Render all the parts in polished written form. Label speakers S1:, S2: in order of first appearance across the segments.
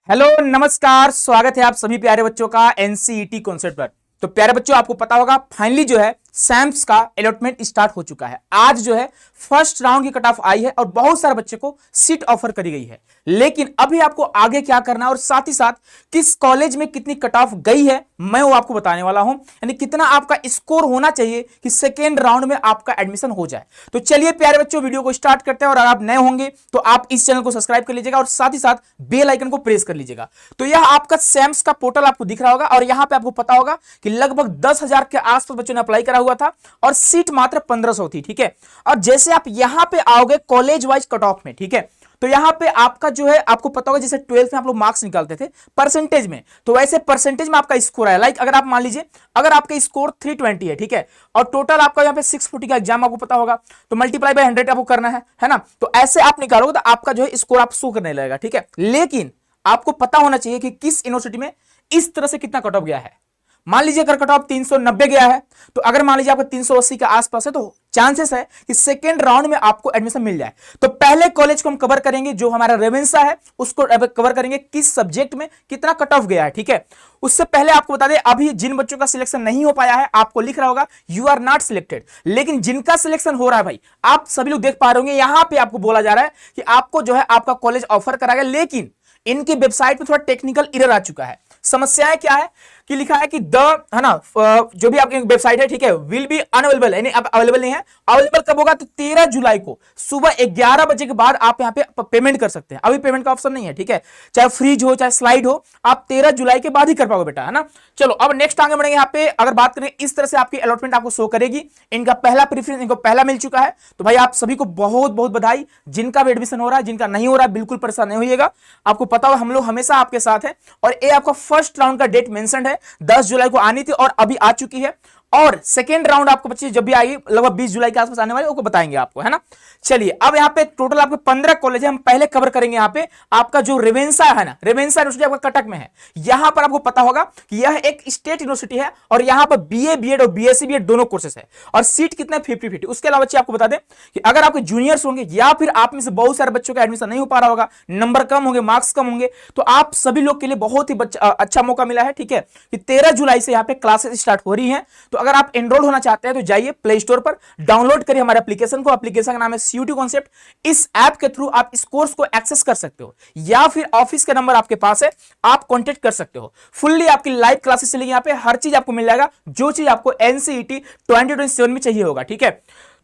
S1: Hello नमस्कार, स्वागत है आप सभी प्यारे बच्चों का एनसीईटी कॉन्सेप्ट पर। तो प्यारे बच्चों, आपको पता होगा फाइनली जो है सैम्स का अलॉटमेंट स्टार्ट हो चुका है। आज जो है फर्स्ट राउंड की कट ऑफ आई है और बहुत सारे बच्चे को सीट ऑफर करी गई है। लेकिन अभी आपको आगे क्या करना है और साथ ही साथ किस कॉलेज में कितनी कट ऑफ गई है मैं वो आपको बताने वाला हूं, यानी कितना आपका स्कोर होना चाहिए कि सेकेंड राउंड में आपका एडमिशन हो जाए। तो चलिए प्यारे बच्चों, वीडियो को स्टार्ट करते हैं। और अगर आप नए होंगे तो आप इस चैनल को सब्सक्राइब कर लीजिएगा और साथ ही साथ बेल आइकन को प्रेस कर लीजिएगा। तो यह आपका सैम्स का पोर्टल आपको दिख रहा होगा और यहां पे आपको पता होगा कि लगभग 10,000 के आसपास बच्चों ने अप्लाई करा हुआ था और सीट मात्र 1500 थी। ठीक है, और जैसे आप यहां पे आओगे कॉलेज वाइज कट ऑफ में, ठीक है, तो यहां पे आपका जो है आपको पता होगा जैसे 12th में आप लोग मार्क्स निकालते थे परसेंटेज में, तो वैसे परसेंटेज में आपका स्कोर है। लाइक अगर आप मान लीजिए अगर आपका स्कोर 320 है, ठीक है, और टोटल आपका यहां पे 640 का एग्जाम आपको पता होगा, तो मल्टीप्लाई बाय 100 आपको करना है ना। तो ऐसे आप निकालोगे तो आपका जो है स्कोर आप शो करने लगेगा। ठीक है, लेकिन आपको पता होना चाहिए कि किस यूनिवर्सिटी में इस तरह से कितना कट ऑफ गया है। मान लीजिए अगर कट ऑफ 390 गया है, तो अगर मान लीजिए आपका 380 के आसपास है, तो चांसेस है कि सेकेंड राउंड में आपको एडमिशन मिल जाए। तो पहले कॉलेज को हम कवर करेंगे जो हमारा रेवेंसा है, उसको कवर करेंगे किस सब्जेक्ट में कितना कट ऑफ गया है। ठीक है, उससे पहले आपको बता दें अभी जिन बच्चों का सिलेक्शन नहीं हो पाया है आपको लिख रहा होगा यू आर नॉट सिलेक्टेड, लेकिन जिनका सिलेक्शन हो रहा है भाई आप सभी लोग देख पा रहे होंगे यहां पे आपको बोला जा रहा है कि आपको जो है आपका कॉलेज ऑफर कराएगा, लेकिन इनकी वेबसाइट पे थोड़ा टेक्निकल एरर आ चुका है। समस्याएं क्या है कि लिखा है कि द है ना जो भी आपकी वेबसाइट है, ठीक है, विल बी अनअवेलेबल, यानी अब अवेलेबल नहीं है। अवेलेबल कब होगा? तो 13 जुलाई को सुबह 11 बजे के बाद आप यहां पे पेमेंट कर सकते हैं। अभी पेमेंट का ऑप्शन नहीं है। ठीक है, चाहे फ्रीज हो चाहे स्लाइड हो, आप 13 जुलाई के बाद ही कर पाओगे बेटा, है ना। चलो अब नेक्स्ट आगे बढ़ेंगे। यहाँ पे अगर बात करें इस तरह से आपकी अलॉटमेंट आपको शो करेगी। इनका पहला प्रेफरेंस इनको पहला मिल चुका है, तो भाई आप सभी को बहुत बहुत बधाई। जिनका भी एडमिशन हो रहा है, जिनका नहीं हो रहा है, बिल्कुल परेशान नहीं होइएगा। आपको पता हो हम लोग हमेशा आपके साथ हैं। और ये आपका फर्स्ट राउंड का डेट मेंशन है, 10 जुलाई को आनी थी और अभी आ चुकी है। और सेकेंड राउंड आपको बच्चे जब भी आएगी लगभग 20 जुलाई के आसपास आने वाले, वो बताएंगे आपको, है ना। चलिए अब यहाँ पे टोटल आपके 15 कॉलेज है, हम पहले कवर करेंगे। यहाँ पे आपका जो रेवेंसा है ना, रेवेंसा यूनिवर्सिटी आपका कटक में है। यहां पर आपको पता होगा कि यह एक स्टेट यूनिवर्सिटी है और यहां पर बीए बीएड और बीएससी बीएड दोनों कोर्सेस है। और सीट कितने 50-50। उसके अलावा बच्चे आपको बता दें कि अगर आपके जूनियर्स होंगे या फिर आप में से बहुत सारे बच्चों का एडमिशन नहीं हो पा रहा होगा, नंबर कम होंगे, मार्क्स कम होंगे, तो आप सभी लोग के लिए बहुत ही अच्छा मौका मिला है। ठीक है, कि 13 जुलाई से यहाँ पे क्लासेस स्टार्ट हो रही हैं। तो अगर आप एनरोल होना चाहते हैं तो जाइए प्ले स्टोर पर, डाउनलोड करिए हमारे एप्लीकेशन को। एप्लीकेशन का नाम है सीयूटी कॉन्सेप्ट। इस ऐप के थ्रू आप इस कोर्स को एक्सेस कर सकते हो या फिर ऑफिस का नंबर आपके पास है, आप कांटेक्ट कर सकते हो। फुल्ली आपकी लाइव क्लासेस चलेगी, यहाँ पे हर चीज आपको मिल जाएगा जो चीज आपको एनसीईटी 2027 में चाहिए होगा। ठीक है,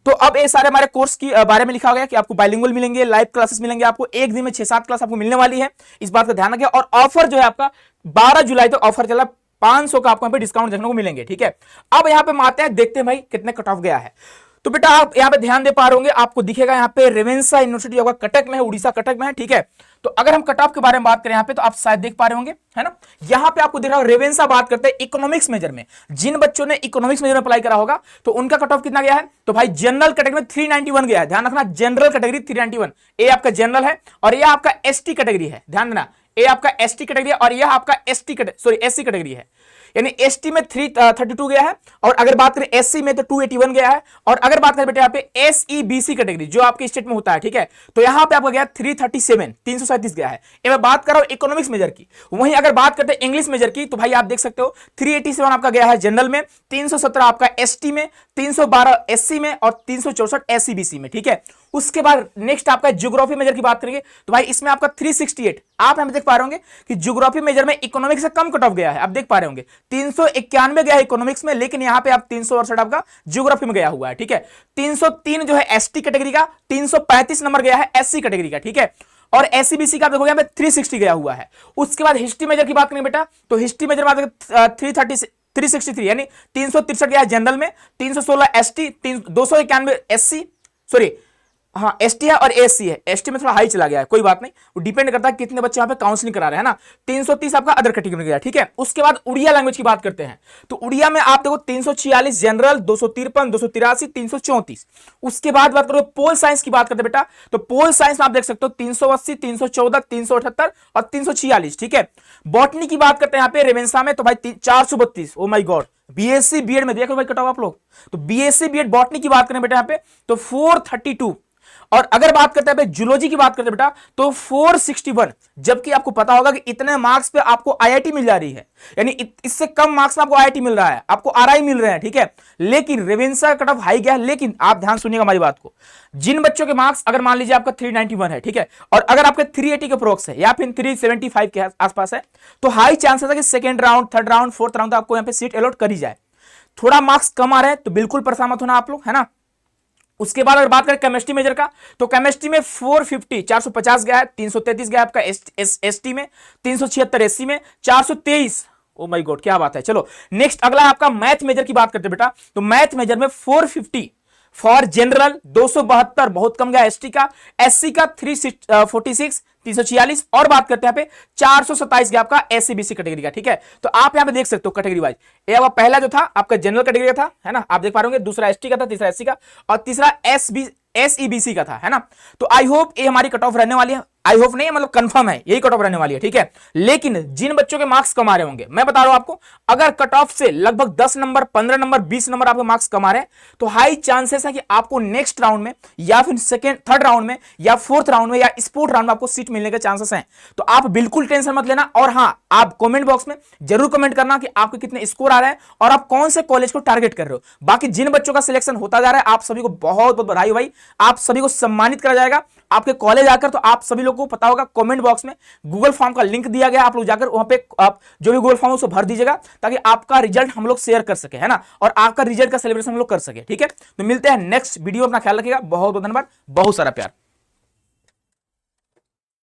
S1: तो अब ये सारे हमारे कोर्स की बारे में लिखा गया कि आपको बाइलिंगुअल मिलेंगे, लाइव क्लासेस मिलेंगे, आपको एक दिन में 6-7 क्लास आपको मिलने वाली है। इस बात का ध्यान रखिए। और ऑफर जो है आपका 12 जुलाई तक ऑफर चला, 500 का आपको यहाँ पे डिस्काउंट देखने को मिलेंगे। ठीक है, अब यहाँ पे आते हैं, देखते हैं भाई कितने कट ऑफ गया है। तो बेटा आप यहाँ पे ध्यान दे पा रहे होंगे, आपको दिखेगा यहाँ पे रेवेंसा यूनिवर्सिटी आपका कटक में है, उड़ीसा कटक में है। ठीक है, तो अगर हम कट ऑफ के बारे में बात करें यहाँ पे, तो आप शायद देख पा रहे होंगे, है ना। यहाँ पे आपको दिख रहा है रेवेंसा बात करते हैं इकोनॉमिक्स मेजर में। जिन बच्चों ने इकोनॉमिक्स मेजर में अप्लाई करा होगा तो उनका कट ऑफ कितना गया है? तो भाई जनरल कैटेगरी में 391 गया है। ध्यान रखना, जनरल कैटेगरी 391, ये आपका जनरल है और ये आपका एसटी कैटेगरी है। ध्यान देना, ये आपका एसटी कैटेगरी है और यह आपका एससी कैटेगरी है। यानी एसटी में 332 गया है और अगर बात करें एससी में तो 281 गया है। और अगर बात करें बेटे यहाँ पे एसईबीसी कैटेगरी जो आपके स्टेट में होता है, ठीक है, तो यहां पे आपका गया 337 गया है। ये मैं बात कर रहा हूं इकोनॉमिक्स मेजर की। वहीं अगर बात करते हैं इंग्लिश मेजर की, तो भाई आप देख सकते हो 387 आपका गया है जनरल में, 317 आपका एसटी में, 312 एससी में और 364 एसईबीसी में। ठीक है, उसके बाद नेक्स्ट आपका ज्योग्राफी मेजर की बात करेंगे तो भाई इसमें आपका 368, आप यहां देख पा रहे होंगे कि ज्योग्राफी मेजर में इकोनॉमिक्स से कम कट ऑफ गया है। आप देख पा रहे होंगे 391 गया है इकोनॉमिक्स में, लेकिन यहां पे आप 368 आपका ज्योग्राफी में गया हुआ है। ठीक है, 303 जो है एसटी कैटेगरी का, 335 नंबर गया है एससी कैटेगरी का। ठीक है, और एससीबीसी का आप देखोगे 360 गया हुआ है। उसके बाद हिस्ट्री मेजर की बात करें बेटा, तो हिस्ट्री मेजर में 363 यानी 363 गया है जनरल में, 316 एसटी, 291 एससी, सॉरी हाँ एसटी है और एससी है। एसटी में थोड़ा हाई चला गया है, कोई बात नहीं, वो डिपेंड करता है कितने बच्चे यहाँ पे काउंसलिंग करा रहे हैं ना। 330 आपका अदर कैटेगरी में गया। ठीक है, उसके बाद उड़िया लैंग्वेज की बात करते हैं, तो उड़िया में आप देखो 346 जनरल, 253, 283, 334। उसके बाद बात करो पोल साइंस की बात करते हैं बेटा, तो पोल साइंस में आप देख सकते हो 380, 314, 378 और 346। ठीक है, बॉटनी की बात करते हैं यहाँ पे रेवेंसा में, तो भाई 432। Oh my god, BSc BEd में देख लो भाई कट ऑफ आप लोग। तो बीएससी बीएड बॉटनी की बात करें बेटा यहाँ पे तो 432। और अगर बात करते हैं जूलॉजी की बात करते हैं बेटा तो 461, जबकि आपको पता होगा कि इतने मार्क्स पे आपको आईआईटी मिल जा रही है, यानी इससे कम मार्क्स में आपको आईआईटी मिल रहा है, आपको आरआई मिल रहे हैं, ठीक है। लेकिन रेवेंसा का कट ऑफ हाई गया है। लेकिन आप ध्यान सुनिएगा हमारी बात को, जिन बच्चों के मार्क्स अगर मान लीजिए आपका 391 है, ठीक है, और अगर आपके 380 के प्रोक्स है या फिर 375 के आसपास है, तो हाई चांसेस है कि second round, third round, fourth round आपको यहां पे सीट अलॉट करी जाए। थोड़ा मार्क्स कम आ रहे हैं तो बिल्कुल परेशान मत होना आप लोग, है ना। उसके बाद अगर बात करें केमिस्ट्री मेजर का, तो केमिस्ट्री में 450 450 गया है, 333 गया आपका एसटी में, 376 एससी में, 423। ओ माय गॉड, क्या बात है। चलो नेक्स्ट अगला आपका मैथ मेजर की बात करते हैं बेटा, तो मैथ मेजर में 450 फॉर जनरल, 272 बहुत कम गया एसटी का, एससी का 346 346, और बात करते हैं यहाँ पे 427 गया आपका एससीबीसी कैटेगरी का, ठीक है। तो आप यहाँ पे देख सकते हो कैटेगरी वाइज, ये आपका पहला जो था आपका जनरल कैटेगरी का था, है ना, आप देख पा रहे होंगे, दूसरा एसटी का था, तीसरा एससी का, और तीसरा एसईबीसी का था, है ना। तो आई होप ये हमारी कट ऑफ रहने वाली है, आई होप नहीं मतलब कंफर्म है यही कट ऑफ रहने वाली है, ठीक है। लेकिन जिन बच्चों के मार्क्स कम आ रहे होंगे, मैं बता रहा हूं आपको, अगर कट ऑफ से लगभग 10 नंबर, 15 नंबर, 20 नंबर आपके मार्क्स कम आ रहे हैं, तो हाई चांसेस है कि आपको नेक्स्ट राउंड में या फिर सेकंड थर्ड राउंड में या फोर्थ राउंड में या स्पोर्ट राउंड में आपको सीट मिलने के चांसेस हैं। तो आप बिल्कुल टेंशन मत लेना, और हां, आप कमेंट बॉक्स में जरूर कमेंट करना कि आपके कितने स्कोर आ रहे हैं और आप कौन से कॉलेज को टारगेट कर रहे हो। बाकी जिन बच्चों का सिलेक्शन होता जा रहा है, आप सभी को बहुत बहुत बधाई हो भाई, आप सभी को सम्मानित करा जाएगा आपके कॉलेज आकर। तो आप सभी लोगों को पता होगा, कमेंट बॉक्स में गूगल फॉर्म का लिंक दिया गया, आप लोग जाकर वहां पे आप जो भी गूगल फॉर्म उसको भर दीजिएगा, ताकि आपका रिजल्ट हम लोग शेयर कर सके, है ना, और आपका रिजल्ट का सेलिब्रेशन हम लोग कर सके, ठीक है। तो मिलते हैं नेक्स्ट वीडियो, अपना ख्याल रखिएगा, बहुत बहुत धन्यवाद, बहुत सारा प्यार।